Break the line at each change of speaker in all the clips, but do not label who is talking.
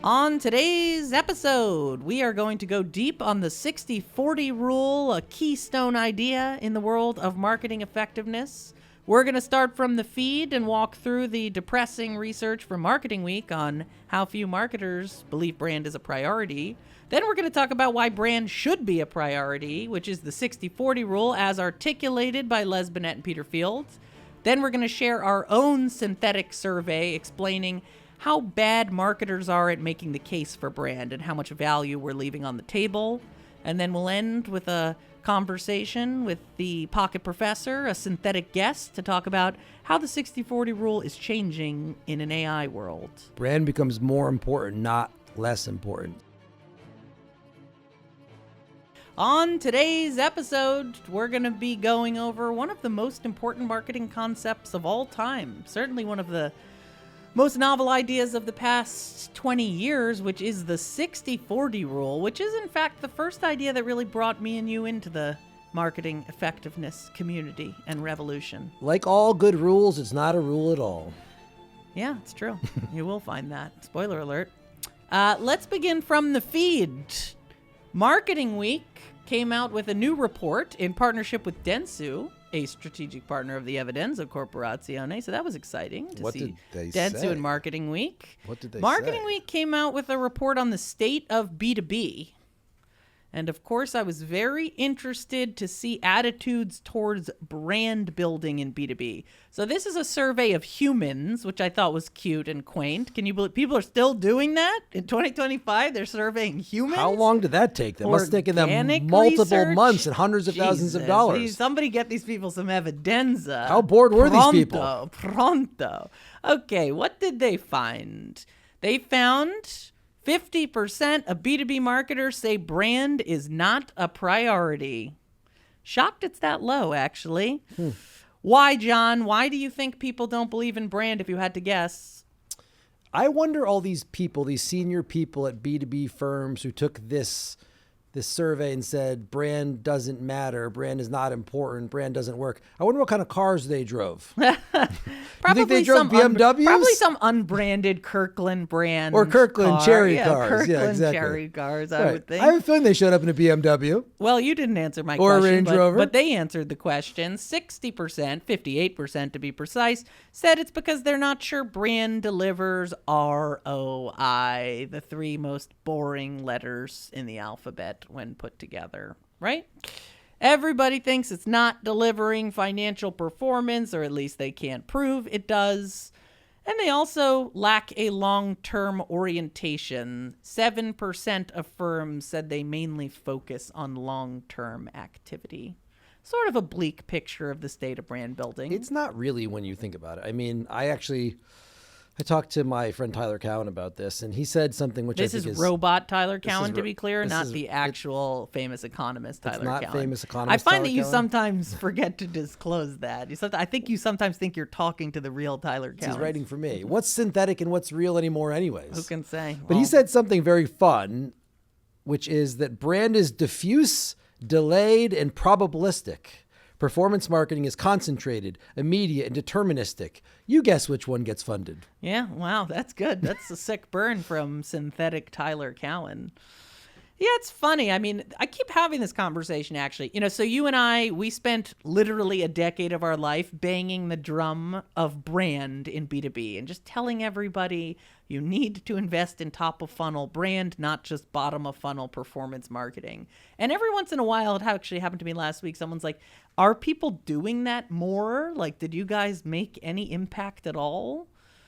On today's episode, we are going to go deep on the 60-40 rule, a keystone idea in the world of marketing effectiveness. We're going to start from the feed and walk through the depressing research from Marketing Week on how few marketers believe brand is a priority. Then we're going to talk about why brand should be a priority, which is the 60-40 rule as articulated by Les Binet Peter Field. Then we're going to share our own synthetic survey explaining how bad marketers are at making the case for brand and how much value we're leaving on the table. And then we'll end with a conversation with the pocket professor, a synthetic guest, to talk about how the 60-40 rule is changing in an AI world.
Brand becomes more important, not less important.
On today's episode, we're going to be going over one of the most important marketing concepts of all time. Certainly one of the most novel ideas of the past 20 years, which is the 60-40 rule, which is in fact the first idea that really brought me and you into the marketing effectiveness community and revolution.
Like all good rules, it's not a rule at all.
Yeah, it's true. You will find that. Spoiler alert. Let's begin from the feed. Marketing Week came out with a new report in partnership with Dentsu, a strategic partner of the Evidenza Corporazione. So that was exciting to see Dentsu in Marketing Week.
What did they say?
Marketing Week came out with a report on the state of B2B. And of course, I was very interested to see attitudes towards brand building in B2B. So this is a survey of humans, which I thought was cute and quaint. Can you believe people are still doing that in 2025? They're surveying humans.
How long did that take them? Must have taken them multiple months and hundreds of thousands of dollars.
Somebody get these people some Evidenza.
How bored were these people?
Pronto. Okay, what did they find? They found 50% of B2B marketers say brand is not a priority. Shocked it's that low, actually. Why, John? Why do you think people don't believe in brand, if you had to guess?
I wonder all these people, these senior people at B2B firms who took this survey and said brand doesn't matter, brand is not important, brand doesn't work. I wonder what kind of cars they drove.
Probably
you think they drove BMWs?
Probably some unbranded Kirkland brand.
Or Kirkland cherry cars.
Kirkland
yeah, exactly.
cherry cars, I would think.
I have a feeling they showed up in a BMW.
Well, you didn't answer my
or
question.
Or a Range Rover.
But they answered the question. 60%, 58% to be precise, said it's because they're not sure brand delivers ROI, the three most boring letters in the alphabet when put together, right? Everybody thinks it's not delivering financial performance, or at least they can't prove it does. And they also lack a long-term orientation. 7% of firms said they mainly focus on long-term activity. Sort of a bleak picture of the state of brand building.
It's not really when you think about it. I mean, I talked to my friend Tyler Cowen about this, and he said something which I think is...
This is robot Tyler Cowen, to be clear, not the actual famous economist Tyler Cowen.
It's not famous economist
I find
Tyler
that you
Cowen.
sometimes forget to disclose that. I think you sometimes think you're talking to the real Tyler Cowen.
He's writing for me. What's synthetic and what's real anymore anyways?
Who can say?
But he said something very fun, which is that brand is diffuse, delayed, and probabilistic. Performance marketing is concentrated, immediate, and deterministic. You guess which one gets funded.
Yeah, wow, that's good. That's a sick burn from synthetic Tyler Cowen. Yeah, it's funny. I mean, I keep having this conversation, actually. So you and I, we spent literally a decade of our life banging the drum of brand in B2B and just telling everybody you need to invest in top-of-funnel brand, not just bottom-of-funnel performance marketing. And every once in a while, it actually happened to me last week, someone's like, are people doing that more? Like, did you guys make any impact at all?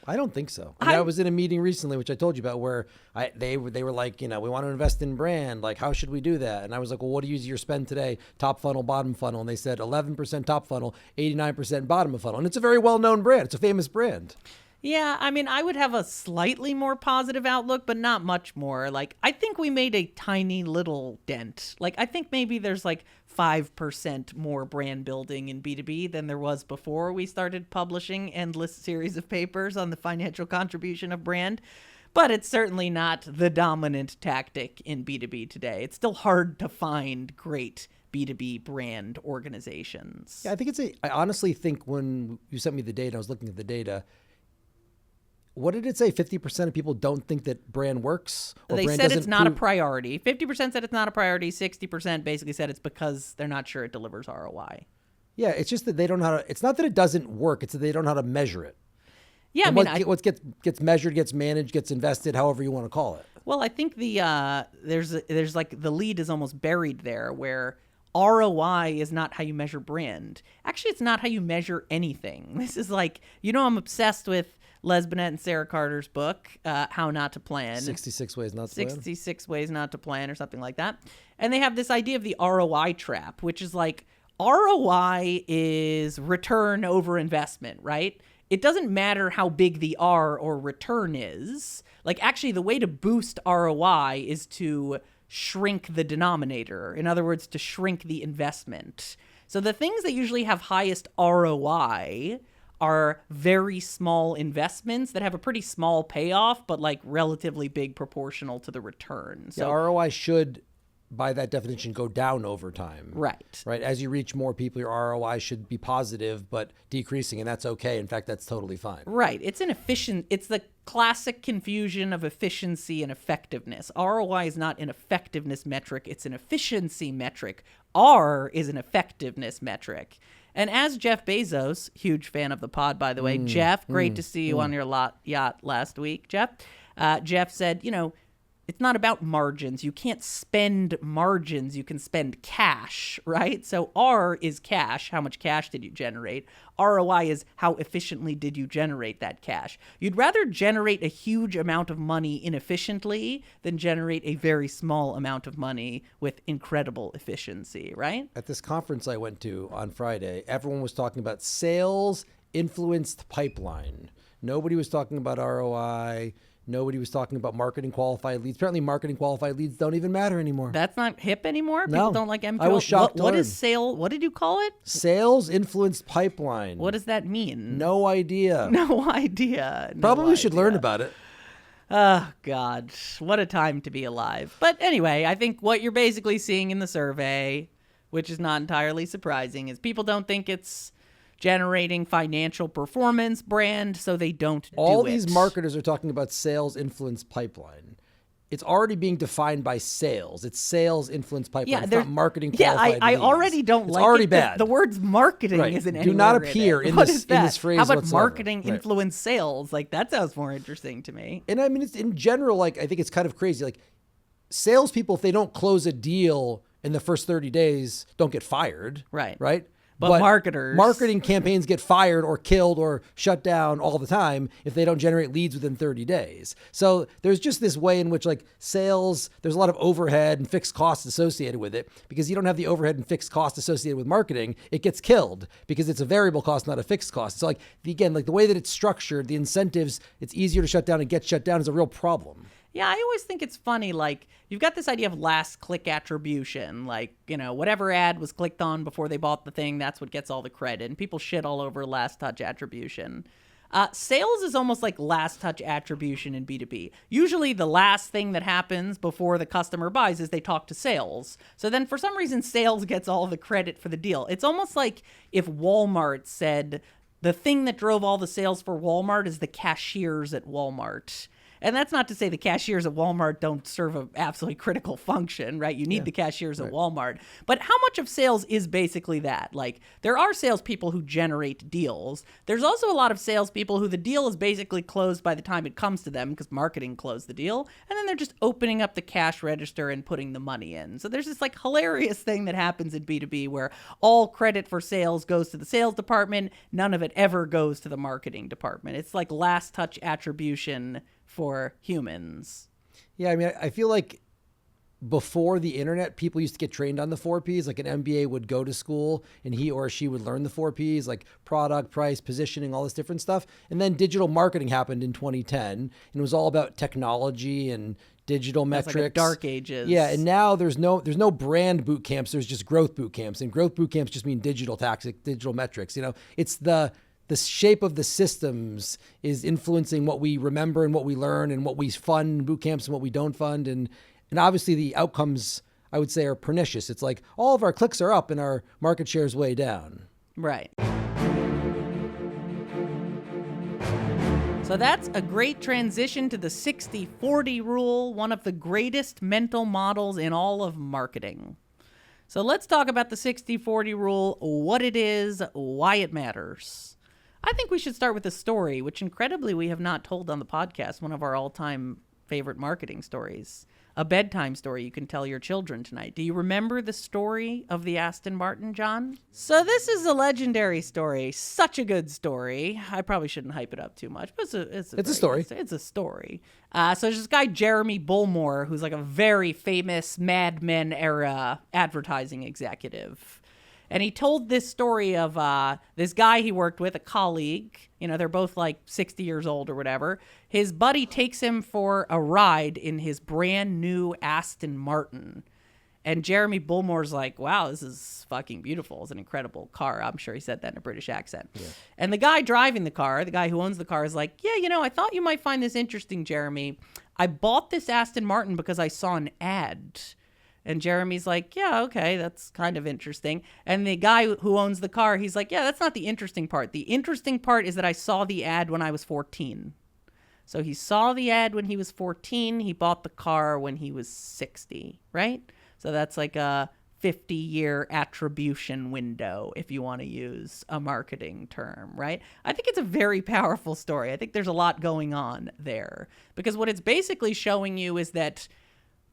I don't think so. I was in a meeting recently, which I told you about, where they were like, we want to invest in brand. Like, how should we do that? And I was like, well, what do you use your spend today? Top funnel, bottom funnel. And they said 11% top funnel, 89% bottom of funnel. And it's a very well-known brand. It's a famous brand.
Yeah, I mean, I would have a slightly more positive outlook, but not much more. Like, I think we made a tiny little dent. Like, I think maybe there's like 5% more brand building in B2B than there was before we started publishing endless series of papers on the financial contribution of brand. But it's certainly not the dominant tactic in B2B today. It's still hard to find great B2B brand organizations.
Yeah, I honestly think when you sent me the data, I was looking at the data, what did it say? 50% of people don't think that brand works? Or
They
brand
said
doesn't
it's not a
prove-
priority. 50% said it's not a priority. 60% basically said it's because they're not sure it delivers ROI.
Yeah, it's just that they don't know how to, it's not that it doesn't work, it's that they don't know how to measure it.
Yeah,
And
I mean,
what gets measured, gets managed, gets invested, however you want to call it.
well, I think there's like the lead is almost buried there where ROI is not how you measure brand. Actually, it's not how you measure anything. This is like, I'm obsessed with Les Binet and Sarah Carter's book, How Not to Plan.
66 Ways Not to Plan.
66 Ways Not to Plan or something like that. And they have this idea of the ROI trap, which is like ROI is return over investment, right? It doesn't matter how big the R or return is. Like, actually, the way to boost ROI is to shrink the denominator. In other words, to shrink the investment. So the things that usually have highest ROI are very small investments that have a pretty small payoff, but like relatively big proportional to the return. So
ROI should, by that definition, go down over time.
Right.
Right. As you reach more people, your ROI should be positive, but decreasing, and that's okay. In fact, that's totally fine.
Right. It's the classic confusion of efficiency and effectiveness. ROI is not an effectiveness metric, it's an efficiency metric. R is an effectiveness metric. And as Jeff Bezos, huge fan of the pod, by the way, Jeff, great to see you on your yacht last week, Jeff. Jeff said, it's not about margins. You can't spend margins. You can spend cash, right? So R is cash. How much cash did you generate? ROI is how efficiently did you generate that cash? You'd rather generate a huge amount of money inefficiently than generate a very small amount of money with incredible efficiency, right?
At this conference I went to on Friday, everyone was talking about sales influenced pipeline. Nobody was talking about ROI. Nobody was talking about marketing qualified leads. Apparently, marketing qualified leads don't even matter anymore.
That's not hip anymore?
No.
People don't like MQL?
I was shocked to
What
learn.
is sale? What did you call it?
Sales influenced pipeline.
What does that mean?
No idea.
No idea. No
Probably should
idea.
learn about it.
Oh, God. What a time to be alive. But anyway, I think what you're basically seeing in the survey, which is not entirely surprising, is people don't think it's generating financial performance brand, so they don't
All
do it.
these marketers are talking about sales influence pipeline. It's already being defined by sales. It's sales influence pipeline.
Yeah,
it's
there's-
not marketing
Yeah,
qualified
I
leads.
already don't
it's
like
already
it.
bad.
The words marketing
Right.
isn't
Do
anywhere
not
in it.
appear in
What
this-
is
in
that?
this phrase
How about
whatsoever.
marketing
Right.
influence sales? Like, that sounds more interesting to me.
And I mean, it's in general, like, I think it's kind of crazy. Like, salespeople, if they don't close a deal in the first 30 days, don't get fired.
Right.
Right?
But marketers-
marketing campaigns get fired or killed or shut down all the time if they don't generate leads within 30 days. So there's just this way in which, like, sales, there's a lot of overhead and fixed costs associated with it. Because you don't have the overhead and fixed costs associated with marketing, it gets killed because it's a variable cost, not a fixed cost. So, like, again, like the way that it's structured, the incentives, it's easier to shut down and get shut down is a real problem.
Yeah, I always think it's funny, like, you've got this idea of last click attribution, like, whatever ad was clicked on before they bought the thing, that's what gets all the credit, and people shit all over last touch attribution. Sales is almost like last touch attribution in B2B. Usually the last thing that happens before the customer buys is they talk to sales. So then for some reason, sales gets all the credit for the deal. It's almost like if Walmart said the thing that drove all the sales for Walmart is the cashiers at Walmart. And that's not to say the cashiers at Walmart don't serve an absolutely critical function, right? You need the cashiers at Walmart. But how much of sales is basically that? Like, there are salespeople who generate deals. There's also a lot of salespeople who the deal is basically closed by the time it comes to them because marketing closed the deal. And then they're just opening up the cash register and putting the money in. So there's this like hilarious thing that happens in B2B where all credit for sales goes to the sales department. None of it ever goes to the marketing department. It's like last touch attribution for humans.
Yeah, I mean, I feel like before the internet, people used to get trained on the 4Ps. Like an MBA would go to school and he or she would learn the 4Ps, like product, price, positioning, all this different stuff. And then digital marketing happened in 2010 and it was all about technology and digital metrics.
Like a dark ages.
Yeah, and now there's no brand boot camps, there's just growth boot camps. And growth boot camps just mean digital tactics, digital metrics. It's the shape of the systems is influencing what we remember and what we learn and what we fund in boot camps and what we don't fund. And obviously the outcomes, I would say, are pernicious. It's like all of our clicks are up and our market share is way down.
Right. So that's a great transition to the 60-40 rule, one of the greatest mental models in all of marketing. So let's talk about the 60-40 rule, what it is, why it matters. I think we should start with a story, which incredibly we have not told on the podcast, one of our all-time favorite marketing stories. A bedtime story you can tell your children tonight. Do you remember the story of the Aston Martin, John? So this is a legendary story. Such a good story. I probably shouldn't hype it up too much, but it's a story. It's a story. So there's this guy, Jeremy Bullmore, who's like a very famous Mad Men era advertising executive. And he told this story of this guy he worked with, a colleague. You know, they're both like 60 years old or whatever. His buddy takes him for a ride in his brand new Aston Martin. And Jeremy Bullmore's like, wow, this is fucking beautiful. It's an incredible car. I'm sure he said that in a British accent. Yeah. And the guy driving the car, the guy who owns the car, is like, yeah, you know, I thought you might find this interesting, Jeremy. I bought this Aston Martin because I saw an ad. And Jeremy's like, yeah, okay, that's kind of interesting. And the guy who owns the car, he's like, yeah, that's not the interesting part. The interesting part is that I saw the ad when I was 14. So he saw the ad when he was 14. He bought the car when he was 60, right? So that's like a 50-year attribution window, if you want to use a marketing term, right? I think it's a very powerful story. I think there's a lot going on there. Because what it's basically showing you is that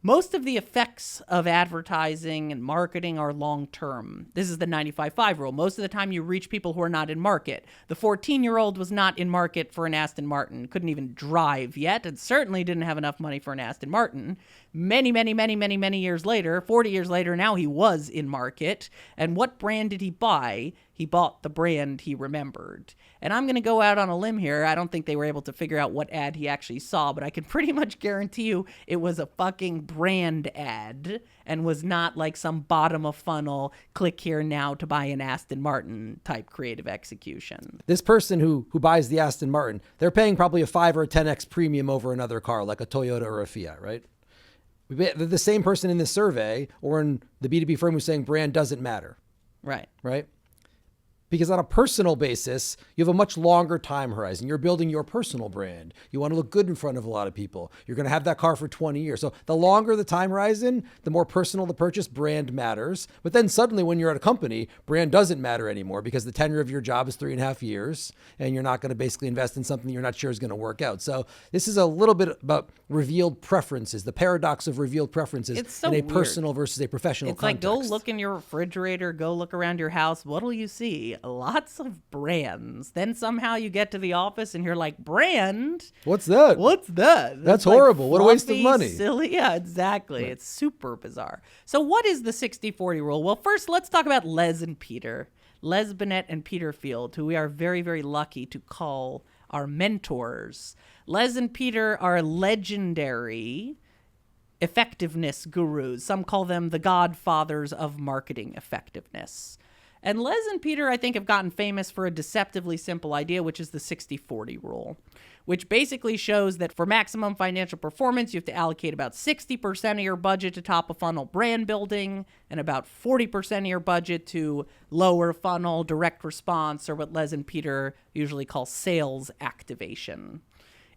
most of the effects of advertising and marketing are long-term. This is the 95-5 rule. Most of the time you reach people who are not in market. The 14-year-old was not in market for an Aston Martin, couldn't even drive yet, and certainly didn't have enough money for an Aston Martin. Many years later, 40 years later, now he was in market. And what brand did he buy? He bought the brand he remembered. And I'm going to go out on a limb here. I don't think they were able to figure out what ad he actually saw, but I can pretty much guarantee you it was a fucking brand ad and was not like some bottom of funnel, click here now to buy an Aston Martin type creative execution.
This person who buys the Aston Martin, they're paying probably a 5 or a 10x premium over another car like a Toyota or a Fiat, right? The same person in this survey or in the B2B firm who's saying brand doesn't matter.
Right.
Right? Because on a personal basis, you have a much longer time horizon. You're building your personal brand. You want to look good in front of a lot of people. You're going to have that car for 20 years. So the longer the time horizon, the more personal the purchase, brand matters. But then suddenly when you're at a company, brand doesn't matter anymore because the tenure of your job is 3.5 years and you're not going to basically invest in something you're not sure is going to work out. So this is a little bit about revealed preferences, the paradox of revealed preferences in a personal versus a professional context.
It's like, go look in your refrigerator, go look around your house. What'll you see? Lots of brands. Then somehow you get to the office and you're like, brand?
What's that?
What's that?
That's horrible. What a waste of money.
Silly. Yeah, exactly. Right. It's super bizarre. So what is the 60-40 rule? Well, first, let's talk about Les and Peter. Les Binet and Peter Field, who we are very, very lucky to call our mentors. Les and Peter are legendary effectiveness gurus. Some call them the godfathers of marketing effectiveness. And Les and Peter, I think, have gotten famous for a deceptively simple idea, which is the 60-40 rule, which basically shows that for maximum financial performance, you have to allocate about 60% of your budget to top-of-funnel brand building and about 40% of your budget to lower-funnel direct response, or what Les and Peter usually call sales activation.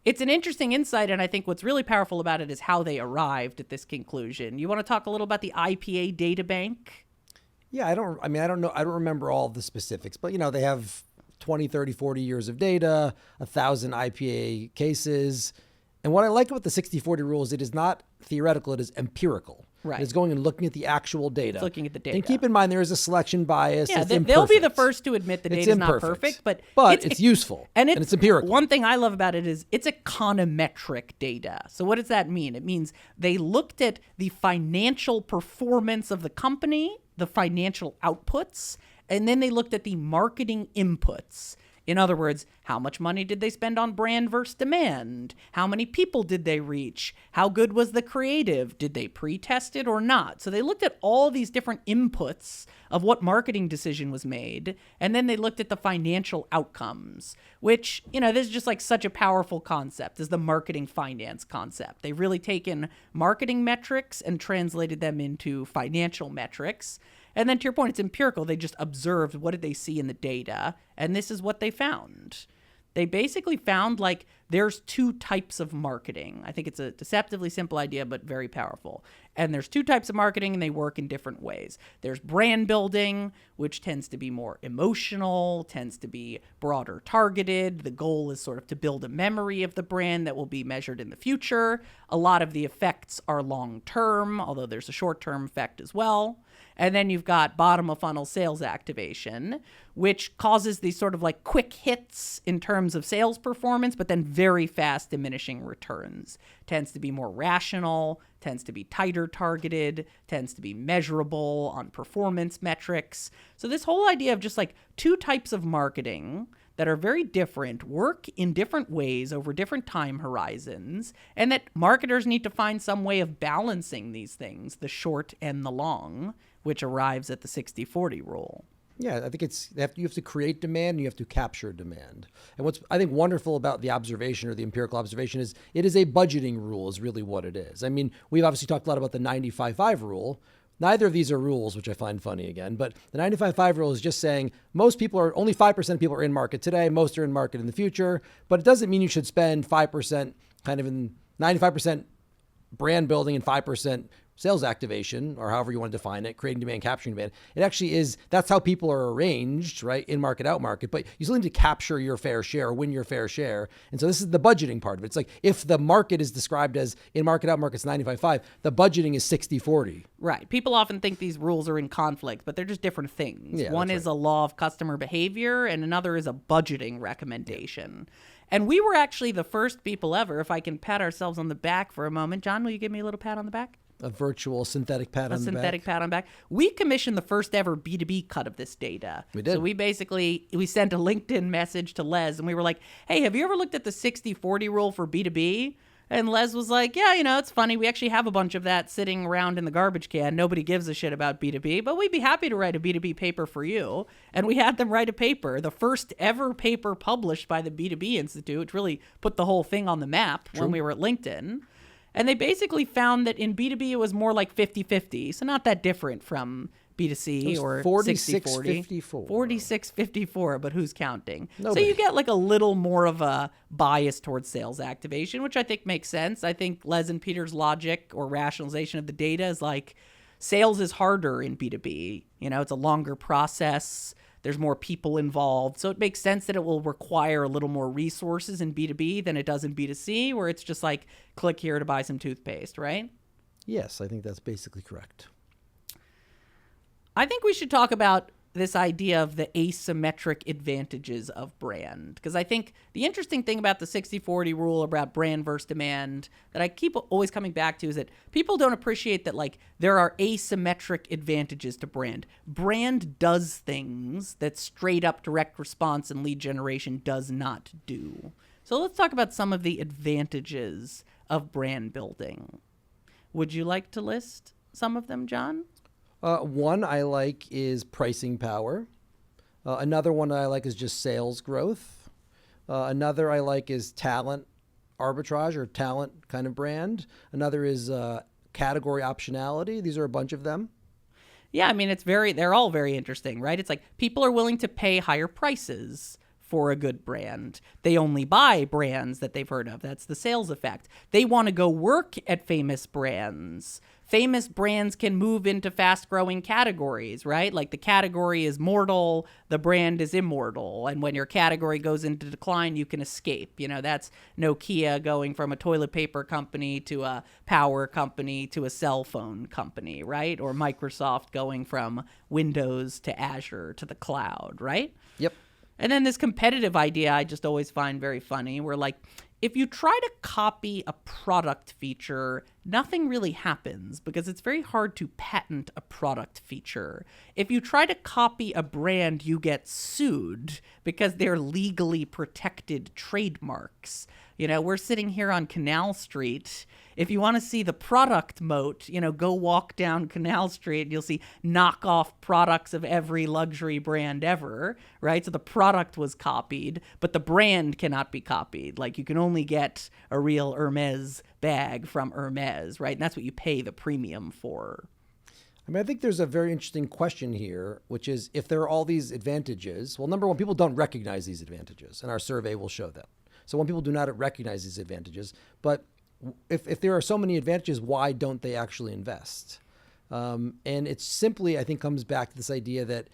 It's an interesting insight, and I think what's really powerful about it is how they arrived at this conclusion. You want to talk a little about the IPA data bank?
Yeah, I don't know. I don't remember all the specifics, but they have 20, 30, 40 years of data, 1,000 IPA cases. And what I like about the 60-40 rule is it is not theoretical, it is empirical.
Right.
It's going and looking at the actual data.
It's looking at the data.
And keep in mind, there is a selection bias.
Yeah, they'll be the first to admit the data is not perfect, but
it's useful and it's empirical.
One thing I love about it is it's econometric data. So what does that mean? It means they looked at the financial performance of the company, the financial outputs, and then they looked at the marketing inputs. In other words, how much money did they spend on brand versus demand? How many people did they reach? How good was the creative? Did they pre-test it or not? So they looked at all these different inputs of what marketing decision was made, and then they looked at the financial outcomes, which, this is just like such a powerful concept, is the marketing finance concept. They've really taken marketing metrics and translated them into financial metrics. And then to your point, it's empirical. They just observed what did they see in the data, and this is what they found. They basically found there's two types of marketing. I think it's a deceptively simple idea, but very powerful. And there's two types of marketing, and they work in different ways. There's brand building, which tends to be more emotional, tends to be broader targeted. The goal is sort of to build a memory of the brand that will be measured in the future. A lot of the effects are long-term, although there's a short-term effect as well. And then you've got bottom of funnel sales activation, which causes these sort of like quick hits in terms of sales performance, but then very fast diminishing returns. Tends to be more rational, tends to be tighter targeted, tends to be measurable on performance metrics. So this whole idea of just like two types of marketing that are very different, work in different ways over different time horizons, and that marketers need to find some way of balancing these things, the short and the long, which arrives at the 60-40 rule.
Yeah, I think you have to create demand and you have to capture demand. And what's, I think, wonderful about the observation or the empirical observation is it is a budgeting rule is really what it is. I mean, we've obviously talked a lot about the 95-5 rule. Neither of these are rules, which I find funny again, but the 95-5 rule is just saying only 5% of people are in market today, most are in market in the future, but it doesn't mean you should spend 5% kind of in 95% brand building and 5% sales activation, or however you want to define it, creating demand, capturing demand. It actually is, that's how people are arranged, right? In market, out market, but you still need to capture your fair share, win your fair share. And so this is the budgeting part of it. It's like if the market is described as in market, out market, it's 95-5, the budgeting is 60-40.
Right. People often think these rules are in conflict, but they're just different things.
Yeah,
one is a law of customer behavior and another is a budgeting recommendation. And we were actually the first people ever, if I can pat ourselves on the back for a moment. John, will you give me a little pat on the back?
A virtual synthetic pat on the back.
A synthetic pat on the back. We commissioned the first ever B2B cut of this data.
We did.
So we sent a LinkedIn message to Les and we were like, hey, have you ever looked at the 60-40 rule for B2B? And Les was like, yeah, it's funny. We actually have a bunch of that sitting around in the garbage can. Nobody gives a shit about B2B, but we'd be happy to write a B2B paper for you. And we had them write a paper, the first ever paper published by the B2B Institute, which really put the whole thing on the map when we were at LinkedIn. And they basically found that in B2B, it was more like 50-50. So not that different from B2C or 60-40. 46-54, but who's counting?
Nobody.
So you get like a little more of a bias towards sales activation, which I think makes sense. I think Les and Peter's logic or rationalization of the data is like sales is harder in B2B. It's a longer process. There's more people involved. So it makes sense that it will require a little more resources in B2B than it does in B2C, where it's just like click here to buy some toothpaste, right?
Yes, I think that's basically correct.
I think we should talk about this idea of the asymmetric advantages of brand. Because I think the interesting thing about the 60-40 rule about brand versus demand that I keep always coming back to is that people don't appreciate that like there are asymmetric advantages to brand. Brand does things that straight up direct response and lead generation does not do. So let's talk about some of the advantages of brand building. Would you like to list some of them, John?
One I like is pricing power. Another one I like is just sales growth. Another I like is talent arbitrage or talent kind of brand. Another is category optionality. These are a bunch of them.
Yeah, I mean, they're all very interesting, right? It's like people are willing to pay higher prices for a good brand. They only buy brands that they've heard of. That's the sales effect. They want to go work at famous brands. Famous brands can move into fast-growing categories, right? Like the category is mortal, the brand is immortal. And when your category goes into decline, you can escape. That's Nokia going from a toilet paper company to a power company to a cell phone company, right? Or Microsoft going from Windows to Azure to the cloud, right?
Yep.
And then this competitive idea I just always find very funny, where like, if you try to copy a product feature, nothing really happens because it's very hard to patent a product feature. If you try to copy a brand, you get sued because they're legally protected trademarks. We're sitting here on Canal Street. If you want to see the product moat, go walk down Canal Street and you'll see knockoff products of every luxury brand ever, right? So the product was copied, but the brand cannot be copied. Like you can only get a real Hermes bag from Hermes, right? And that's what you pay the premium for.
I mean, I think there's a very interesting question here, which is if there are all these advantages, well, number one, people don't recognize these advantages, and our survey will show that. So when people do not recognize these advantages, but if there are so many advantages, why don't they actually invest? And it simply, I think, comes back to this idea that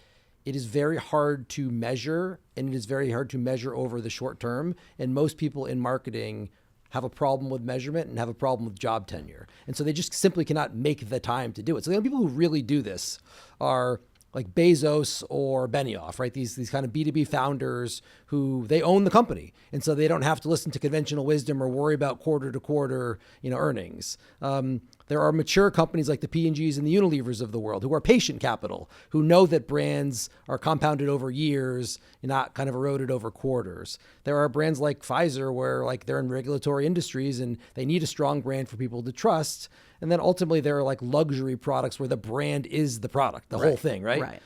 it is very hard to measure, and it is very hard to measure over the short term. And most people in marketing have a problem with measurement and have a problem with job tenure. And so they just simply cannot make the time to do it. So the only people who really do this are like Bezos or Benioff, right? These kind of B2B founders who they own the company. And so they don't have to listen to conventional wisdom or worry about quarter to quarter, earnings. There are mature companies like the P&Gs and the Unilevers of the world who are patient capital, who know that brands are compounded over years and not kind of eroded over quarters. There are brands like Pfizer where like they're in regulatory industries and they need a strong brand for people to trust. And then ultimately there are like luxury products where the brand is the product, the whole thing, right?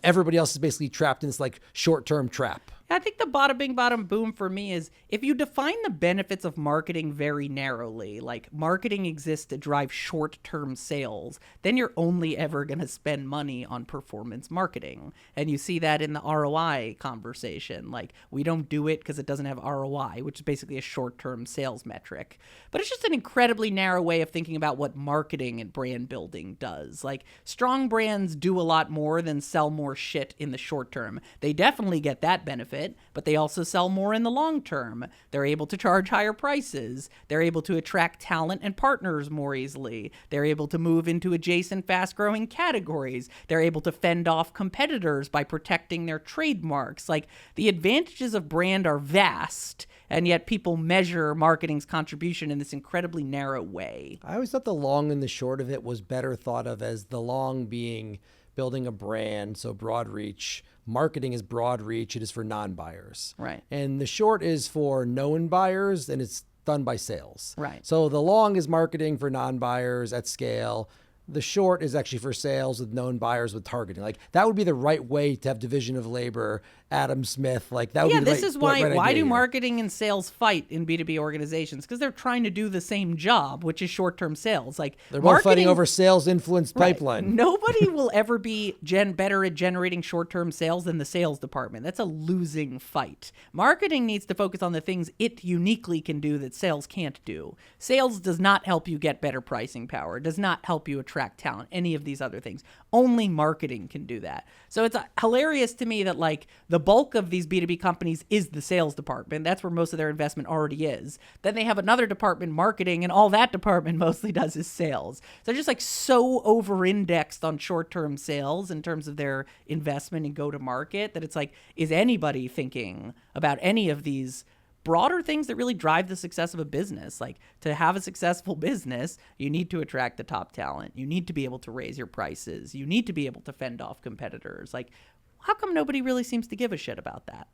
Everybody else is basically trapped in this like short-term trap.
I think the bada bing, bada boom for me is if you define the benefits of marketing very narrowly, like marketing exists to drive short-term sales, then you're only ever going to spend money on performance marketing. And you see that in the ROI conversation. Like, we don't do it because it doesn't have ROI, which is basically a short-term sales metric. But it's just an incredibly narrow way of thinking about what marketing and brand building does. Like, strong brands do a lot more than sell more shit in the short term. They definitely get that benefit, but they also sell more in the long term. They're able to charge higher prices. They're able to attract talent and partners more easily. They're able to move into adjacent fast-growing categories. They're able to fend off competitors by protecting their trademarks. Like, the advantages of brand are vast, and yet people measure marketing's contribution in this incredibly narrow way.
I always thought the long and the short of it was better thought of as the long being building a brand, so broad reach. Marketing is broad reach. It is for non-buyers.
Right.
And the short is for known buyers, and it's done by sales.
Right.
So the long is marketing for non-buyers at scale. The short is actually for sales with known buyers with targeting. Like, that would be the right way to have division of labor. Adam Smith, like that would be the
this
right,
is why
right
do
idea.
Marketing and sales fight in B2B organizations? Because they're trying to do the same job, which is short-term sales. Like,
they're both fighting over sales influence pipeline.
Nobody will ever be better at generating short-term sales than the sales department. That's a losing fight. Marketing needs to focus on the things it uniquely can do that sales can't do. Sales does not help you get better pricing power, does not help you attract talent, any of these other things. Only marketing can do that. So it's hilarious to me that like the bulk of these B2B companies is the sales department. That's where most of their investment already is. Then they have another department, marketing, and all that department mostly does is sales. So they're just like so over-indexed on short-term sales in terms of their investment and go-to-market that it's like, is anybody thinking about any of these broader things that really drive the success of a business? Like, to have a successful business, you need to attract the top talent. You need to be able to raise your prices. You need to be able to fend off competitors. Like, how come nobody really seems to give a shit about that?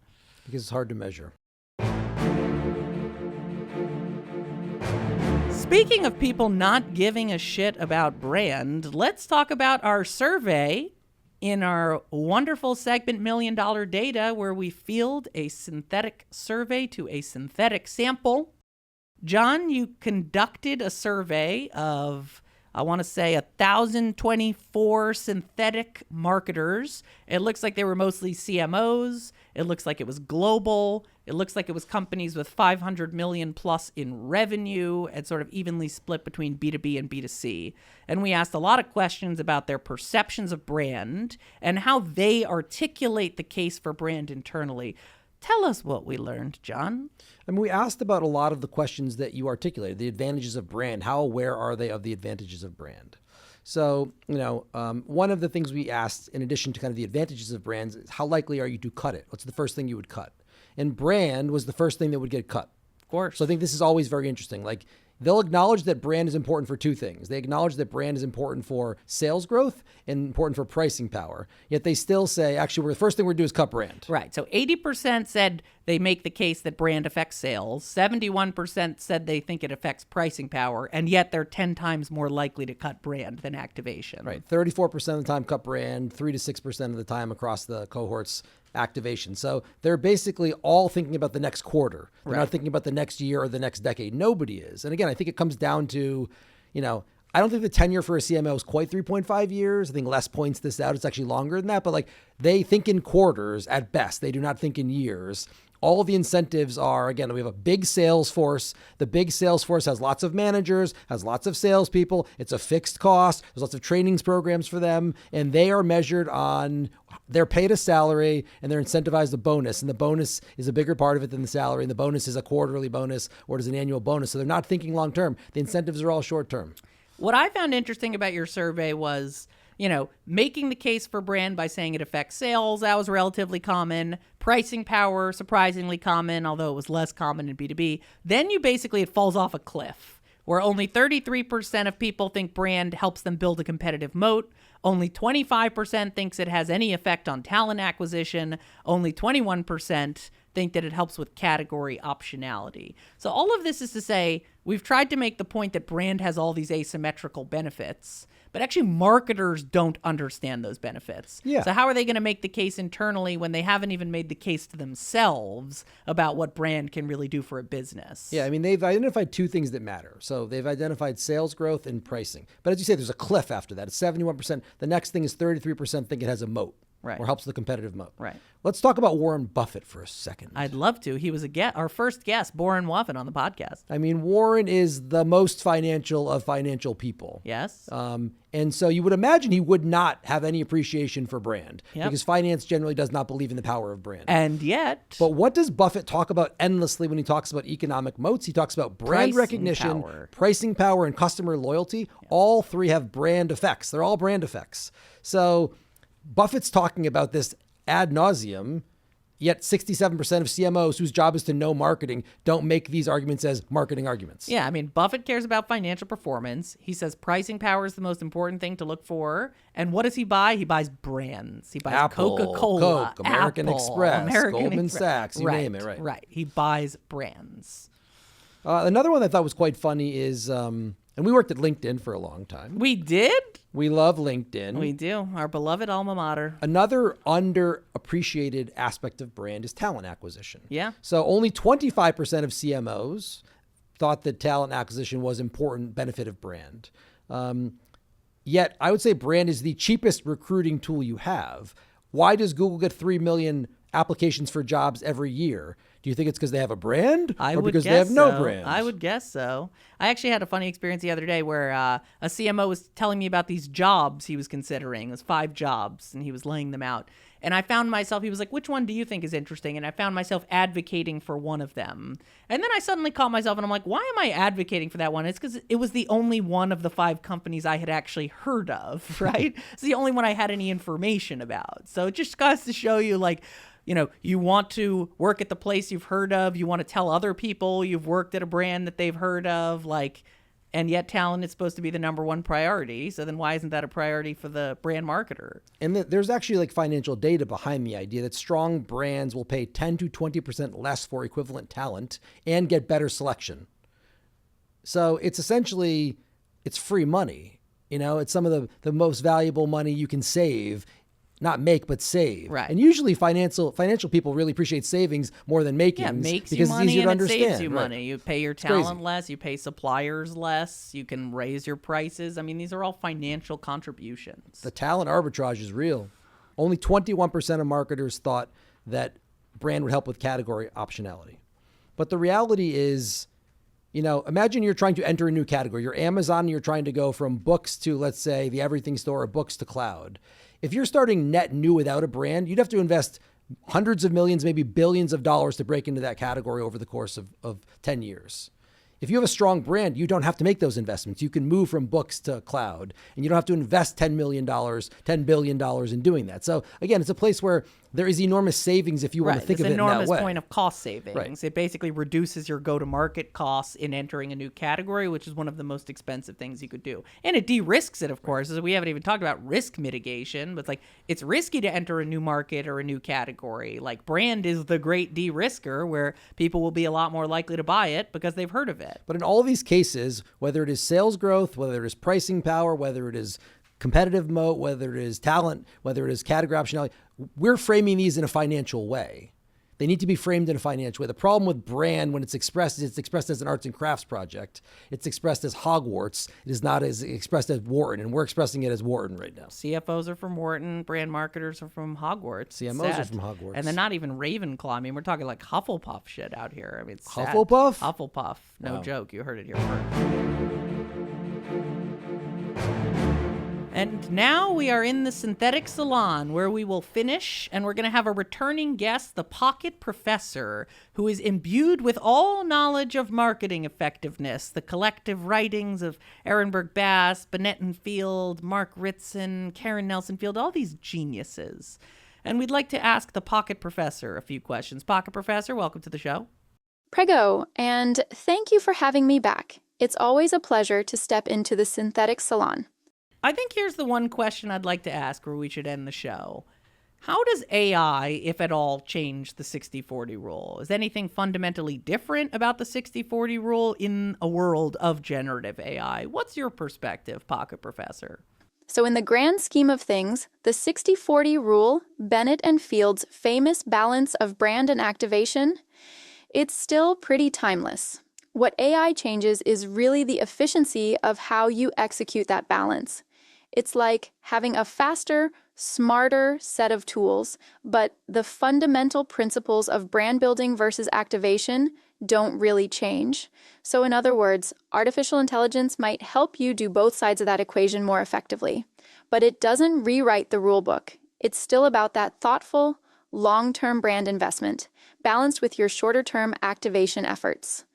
Because it's hard to measure.
Speaking of people not giving a shit about brand, let's talk about our survey in our wonderful segment $1 Million Data, where we field a synthetic survey to a synthetic sample. Jon, you conducted a survey of, I want to say, 1,024 synthetic marketers. It looks like they were mostly CMOs. It looks like it was global. It looks like it was companies with 500 million plus in revenue and sort of evenly split between B2B and B2C. And we asked a lot of questions about their perceptions of brand and how they articulate the case for brand internally. Tell us what we learned, Jon.
I mean, we asked about a lot of the questions that you articulated, the advantages of brand. How aware are they of the advantages of brand? So, one of the things we asked, in addition to kind of the advantages of brands, is how likely are you to cut it? What's the first thing you would cut? And brand was the first thing that would get cut.
Of course.
So I think this is always very interesting. Like, they'll acknowledge that brand is important for two things. They acknowledge that brand is important for sales growth and important for pricing power. Yet they still say, actually, the first thing we're going to do is cut brand.
Right. So 80% said they make the case that brand affects sales. 71% said they think it affects pricing power. And yet they're 10 times more likely to cut brand than activation.
Right. 34% of the time cut brand, 3 to 6% of the time across the cohorts activation. So they're basically all thinking about the next quarter. They're not thinking about the next year or the next decade. Nobody is. And again, I think it comes down to, I don't think the tenure for a CMO is quite 3.5 years. I think Les points this out. It's actually longer than that, but like they think in quarters at best. They do not think in years. All of the incentives are, again, we have a big sales force. The big sales force has lots of managers, has lots of salespeople. It's a fixed cost. There's lots of trainings programs for them. And they are measured on, they're paid a salary and they're incentivized a bonus. And the bonus is a bigger part of it than the salary. And the bonus is a quarterly bonus or it is an annual bonus. So they're not thinking long term. The incentives are all short term.
What I found interesting about your survey was, making the case for brand by saying it affects sales. That was relatively common. Pricing power, surprisingly common, although it was less common in B2B. Then it falls off a cliff where only 33% of people think brand helps them build a competitive moat. Only 25% thinks it has any effect on talent acquisition. Only 21% think that it helps with category optionality. So all of this is to say, we've tried to make the point that brand has all these asymmetrical benefits, but actually marketers don't understand those benefits.
Yeah.
So how are they going to make the case internally when they haven't even made the case to themselves about what brand can really do for a business?
Yeah, I mean, they've identified two things that matter. So they've identified sales growth and pricing. But as you say, there's a cliff after that. It's 71%. The next thing is 33% think it has a moat.
Right.
Or helps the competitive moat.
Right.
Let's talk about Warren Buffett for a second.
I'd love to. He was our first guest, Warren Buffett, on the podcast.
I mean, Warren is the most financial of financial people.
Yes.
And so you would imagine he would not have any appreciation for brand because finance generally does not believe in the power of brand.
And yet.
But what does Buffett talk about endlessly when he talks about economic moats? He talks about brand recognition, pricing power, and customer loyalty. Yeah. All three have brand effects. They're all brand effects. So Buffett's talking about this ad nauseum, yet 67% of CMOs whose job is to know marketing don't make these arguments as marketing arguments.
Yeah, I mean, Buffett cares about financial performance. He says pricing power is the most important thing to look for. And what does he buy? He buys brands. He buys
Apple,
Coca-Cola,
Coke, American Express, Goldman Sachs, you name it, right?
Right. He buys brands.
Another one I thought was quite funny is, and we worked at LinkedIn for a long time.
We did?
We love LinkedIn.
We do. Our beloved alma mater.
Another underappreciated aspect of brand is talent acquisition.
Yeah.
So only 25% of CMOs thought that talent acquisition was important benefit of brand. Yet I would say brand is the cheapest recruiting tool you have. Why does Google get 3 million applications for jobs every year? Do you think it's because they have a brand or because they have no brand?
I would guess so. I actually had a funny experience the other day where a CMO was telling me about these jobs he was considering. It was 5 jobs, and he was laying them out. And I found myself, he was like, which one do you think is interesting? And I found myself advocating for one of them. And then I suddenly caught myself, and I'm like, why am I advocating for that one? It's because it was the only one of the 5 companies I had actually heard of, right? It's the only one I had any information about. So it just goes to show you, like, you want to work at the place you've heard of. You want to tell other people you've worked at a brand that they've heard of, and yet talent is supposed to be the number one priority. So then why isn't that a priority for the brand marketer? And
there's actually financial data behind the idea that strong brands will pay 10 to 20% less for equivalent talent and get better selection. So it's essentially, it's free money. It's some of the most valuable money you can save. Not make, but save.
Right.
And usually financial people really appreciate savings more than makings.
Yeah, it makes
because
you money
it's easier to
and
understand.
It saves you
right.
money. You pay your talent less, you pay suppliers less, you can raise your prices. I mean, these are all financial contributions.
The talent arbitrage is real. Only 21% of marketers thought that brand would help with category optionality. But the reality is, imagine you're trying to enter a new category. You're Amazon and you're trying to go from books to, let's say, the everything store, or books to cloud. If you're starting net new without a brand, you'd have to invest hundreds of millions, maybe billions of dollars to break into that category over the course of 10 years. If you have a strong brand, you don't have to make those investments. You can move from books to cloud, and you don't have to invest $10 billion in doing that. So again, it's a place where there is enormous savings if you want to think of it in that way.
There's an enormous point of cost savings.
Right.
It basically reduces your go-to-market costs in entering a new category, which is one of the most expensive things you could do. And it de-risks it, of course, as we haven't even talked about risk mitigation. But it's risky to enter a new market or a new category. Brand is the great de-risker where people will be a lot more likely to buy it because they've heard of it.
But in all these cases, whether it is sales growth, whether it is pricing power, whether it is competitive moat, whether it is talent, whether it is category optionality, we're framing these in a financial way. They need to be framed in a financial way. The problem with brand, when it's expressed as an arts and crafts project. It's expressed as Hogwarts. It is not as expressed as Wharton, and we're expressing it as Wharton right now.
CFOs are from Wharton. Brand marketers are from Hogwarts.
CMOs are from Hogwarts.
And they're not even Ravenclaw. I mean, we're talking like Hufflepuff shit out here. I mean, it's sad.
Hufflepuff?
Hufflepuff. No
Wow.
joke. You heard it here first. And now we are in the Synthetic Salon, where we will finish, and we're going to have a returning guest, the Pocket Professor, who is imbued with all knowledge of marketing effectiveness, the collective writings of Ehrenberg Bass, Binet Field, Mark Ritson, Karen Nelson Field, all these geniuses. And we'd like to ask the Pocket Professor a few questions. Pocket Professor, welcome to the show.
Prego, and thank you for having me back. It's always a pleasure to step into the Synthetic Salon.
I think here's the one question I'd like to ask where we should end the show. How does AI, if at all, change the 60-40 rule? Is anything fundamentally different about the 60-40 rule in a world of generative AI? What's your perspective, Pocket Professor?
So in the grand scheme of things, the 60-40 rule, Binet and Field's famous balance of brand and activation, it's still pretty timeless. What AI changes is really the efficiency of how you execute that balance. It's like having a faster, smarter set of tools, but the fundamental principles of brand building versus activation don't really change. So in other words, artificial intelligence might help you do both sides of that equation more effectively, but it doesn't rewrite the rule book. It's still about that thoughtful, long-term brand investment, balanced with your shorter-term activation efforts.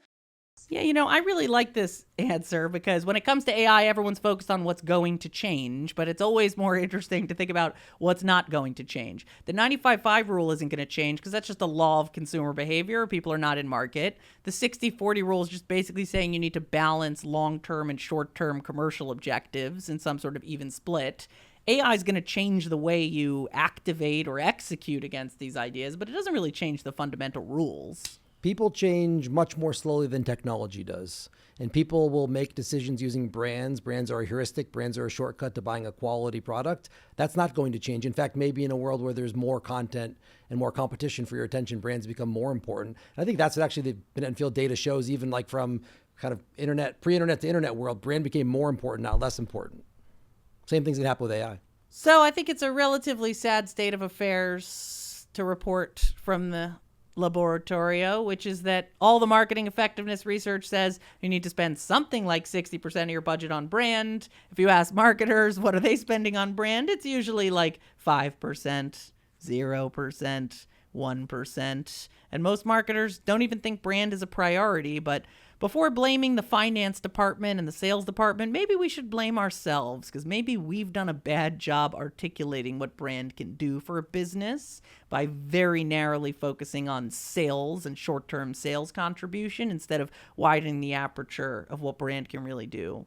Yeah, I really like this answer because when it comes to AI, everyone's focused on what's going to change, but it's always more interesting to think about what's not going to change. The 95-5 rule isn't going to change because that's just a law of consumer behavior. People are not in market. The 60-40 rule is just basically saying you need to balance long-term and short-term commercial objectives in some sort of even split. AI is going to change the way you activate or execute against these ideas, but it doesn't really change the fundamental rules.
People change much more slowly than technology does. And people will make decisions using brands. Brands are a heuristic. Brands are a shortcut to buying a quality product. That's not going to change. In fact, maybe in a world where there's more content and more competition for your attention, brands become more important. And I think that's what actually the Binet Field data shows, even like from kind of pre-internet to internet world, brand became more important, not less important. Same things that happen with AI.
So I think it's a relatively sad state of affairs to report from the laboratorio, which is that all the marketing effectiveness research says you need to spend something like 60% of your budget on brand. If you ask marketers, what are they spending on brand? It's usually like 5%, 0%, 1%. And most marketers don't even think brand is a priority. But before blaming the finance department and the sales department, maybe we should blame ourselves because maybe we've done a bad job articulating what brand can do for a business by very narrowly focusing on sales and short-term sales contribution instead of widening the aperture of what brand can really do.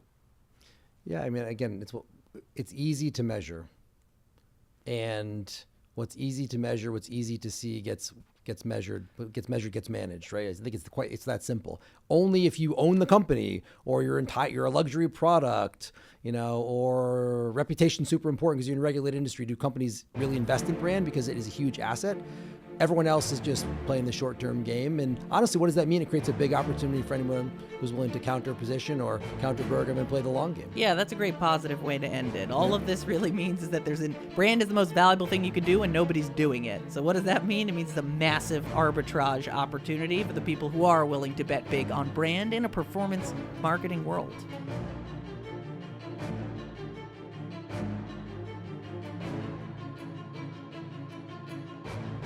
Yeah, I mean, again, it's easy to measure. And what's easy to measure, what's easy to see gets measured, gets managed, right? I think it's that simple. Only if you own the company or you're a luxury product, or reputation super important because you're in a regulated industry, do companies really invest in brand because it is a huge asset? Everyone else is just playing the short-term game. And honestly, what does that mean? It creates a big opportunity for anyone who's willing to counter position or counter Bergam and play the long game.
Yeah, that's a great positive way to end it. All of this really means is that brand is the most valuable thing you can do and nobody's doing it. So what does that mean? It means it's a massive arbitrage opportunity for the people who are willing to bet big on brand in a performance marketing world.